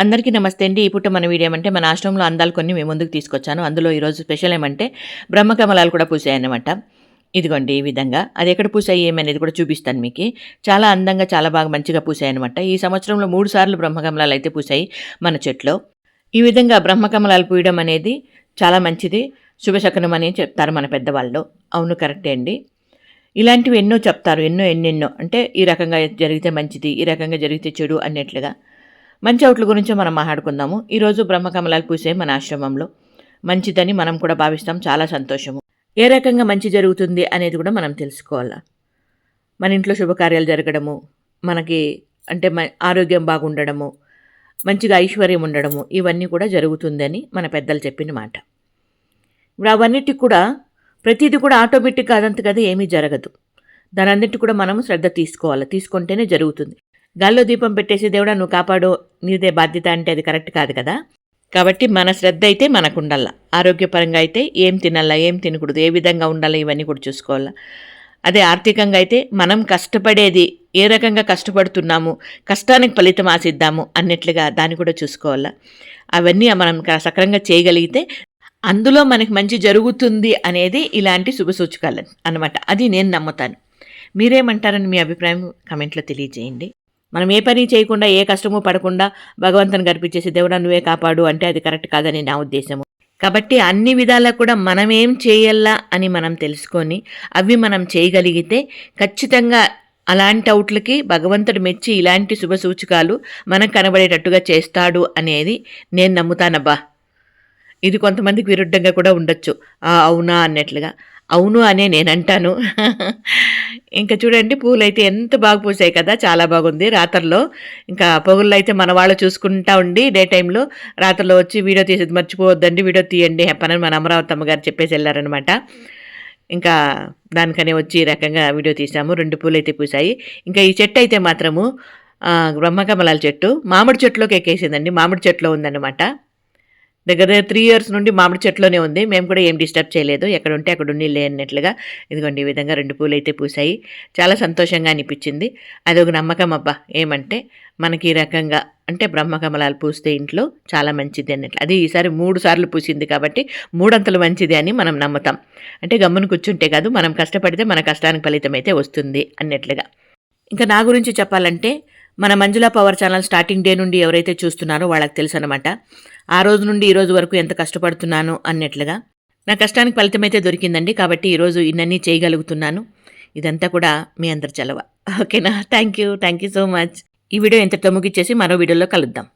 అందరికీ నమస్తే అండి. ఈ పూట మన వీడియో ఏమంటే మన ఆశ్రమంలో అందాలు కొన్ని మేము ముందుకు తీసుకొచ్చాను. అందులో ఈరోజు స్పెషల్ ఏమంటే బ్రహ్మకమలాలు కూడా పూసాయన్నమాట. ఇదిగోండి ఈ విధంగా. అది ఎక్కడ పూసాయి ఏమనేది కూడా చూపిస్తాను మీకు. చాలా అందంగా చాలా బాగా మంచిగా పూసాయన్నమాట. ఈ సంవత్సరంలో 3 సార్లు బ్రహ్మకమలాలు అయితే పూసాయి మన చెట్లో. ఈ విధంగా బ్రహ్మకమలాలు పూయడం అనేది చాలా మంచిది, శుభశకునం అని చెప్తారు మన పెద్దవాళ్ళు. అవును, కరెక్టే అండి. ఇలాంటివి ఎన్నో చెప్తారు, ఎన్నెన్నో. అంటే ఈ రకంగా జరిగితే మంచిది, ఈ రకంగా జరిగితే చెడు అన్నట్లుగా. మంచి అవుట్ల గురించి మనం మాట్లాడుకుందాము. ఈరోజు బ్రహ్మకమలాలు పూసే మన ఆశ్రమంలో మంచిదని మనం కూడా భావిస్తాం. చాలా సంతోషము. ఏ రకంగా మంచి జరుగుతుంది అనేది కూడా మనం తెలుసుకోవాలి. మన ఇంట్లో శుభకార్యాలు జరగడము, మనకి అంటే ఆరోగ్యం బాగుండడము, మంచిగా ఐశ్వర్యం ఉండడము, ఇవన్నీ కూడా జరుగుతుందని మన పెద్దలు చెప్పిన మాట. ఇప్పుడు అవన్నిటికి కూడా ప్రతిదీ కూడా ఆటోమేటిక్గా అదంతకదే ఏమీ జరగదు. దానన్నిటి కూడా మనం శ్రద్ధ తీసుకోవాలి. తీసుకుంటేనే జరుగుతుంది. గాల్లో దీపం పెట్టేసి దేవుడా నువ్వు కాపాడు, నీదే బాధ్యత అంటే అది కరెక్ట్ కాదు కదా. కాబట్టి మన శ్రద్ధ అయితే మనకు ఉండాల. ఆరోగ్యపరంగా అయితే ఏం తినాలా, ఏం తినకూడదు, ఏ విధంగా ఉండాలా, ఇవన్నీ కూడా చూసుకోవాలా. అదే ఆర్థికంగా అయితే మనం కష్టపడేది ఏ రకంగా కష్టపడుతున్నాము, కష్టానికి ఫలితం ఆశిద్దాము అన్నట్లుగా దాన్ని కూడా చూసుకోవాలా. అవన్నీ మనం సక్రంగా చేయగలిగితే అందులో మనకి మంచి జరుగుతుంది అనేది ఇలాంటి శుభసూచకాలు అన్నమాట. అది నేను నమ్ముతాను. మీరేమంటారని మీ అభిప్రాయం కమెంట్లో తెలియజేయండి. మనం ఏ పని చేయకుండా, ఏ కష్టము పడకుండా భగవంతుని గర్పించేసి దేవుడా నువ్వే కాపాడు అంటే అది కరెక్ట్ కాదని నా ఉద్దేశము. కాబట్టి అన్ని విధాలా కూడా మనం ఏం చేయాలా అని మనం తెలుసుకొని అవి మనం చేయగలిగితే ఖచ్చితంగా అలాంటి అవుట్లకి భగవంతుడు మెచ్చి ఇలాంటి శుభ సూచకాలు మనకు కనబడేటట్టుగా చేస్తాడు అనేది నేను నమ్ముతానబ్బా. ఇది కొంతమందికి విరుద్ధంగా కూడా ఉండొచ్చు, అవునా అన్నట్లుగా. అవును అనే నేను అంటాను. ఇంకా చూడండి పూలు అయితే ఎంత బాగా పూసాయి కదా, చాలా బాగుంది. రాత్రిలో ఇంకా పొగుల్లో అయితే మన వాళ్ళు చూసుకుంటా ఉండి డే టైంలో రాత్రిలో వచ్చి వీడియో తీసేది మర్చిపోవద్దండి, వీడియో తీయండి పనని మన అమరావతి అమ్మగారు చెప్పేసి వెళ్ళారనమాట. ఇంకా దానికనే వచ్చి ఈ రకంగా వీడియో తీసాము. 2 పూలు అయితే పూసాయి. ఇంకా ఈ చెట్టు అయితే మాత్రము బ్రహ్మకమలాల చెట్టు మామిడి చెట్టులోకి ఎక్కేసిందండి. మామిడి చెట్టులో ఉందన్నమాట. దగ్గర 3 ఇయర్స్ నుండి మామిడి చెట్లోనే ఉంది. మేము కూడా ఏం డిస్టర్బ్ చేయలేదు. ఎక్కడ ఉంటే అక్కడ ఉండిలే అన్నట్లుగా. ఇదిగోండి ఈ విధంగా 2 పూలు అయితే పూసాయి. చాలా సంతోషంగా అనిపించింది. అదొక నమ్మకం అబ్బా. ఏమంటే మనకి ఈ రకంగా అంటే బ్రహ్మకమలాలు పూస్తే ఇంట్లో చాలా మంచిది అన్నట్లు. అది ఈసారి 3 సార్లు పూసింది కాబట్టి 3 అంతలు మంచిది అని మనం నమ్ముతాం. అంటే గమ్మున కూర్చుంటే కాదు, మనం కష్టపడితే మన కష్టానికి ఫలితం అయితే వస్తుంది అన్నట్లుగా. ఇంకా నా గురించి చెప్పాలంటే మన Manjula power channel starting day నుండి ఎవరైతే చూస్తున్నారో వాళ్ళకి తెలుసు అనమాట. ఆ రోజు నుండి ఈ రోజు వరకు ఎంత కష్టపడుతున్నాను అన్నట్లుగా. నా కష్టానికి ఫలితం అయితే దొరికిందండి. కాబట్టి ఈరోజు ఇన్నన్నీ చేయగలుగుతున్నాను. ఇదంతా కూడా మీ అందరి చలవ. ఓకేనా? Thank you so much. ఈ వీడియో ఇంతటితో ముగిచ్చేసి మరో వీడియోలో కలుద్దాం.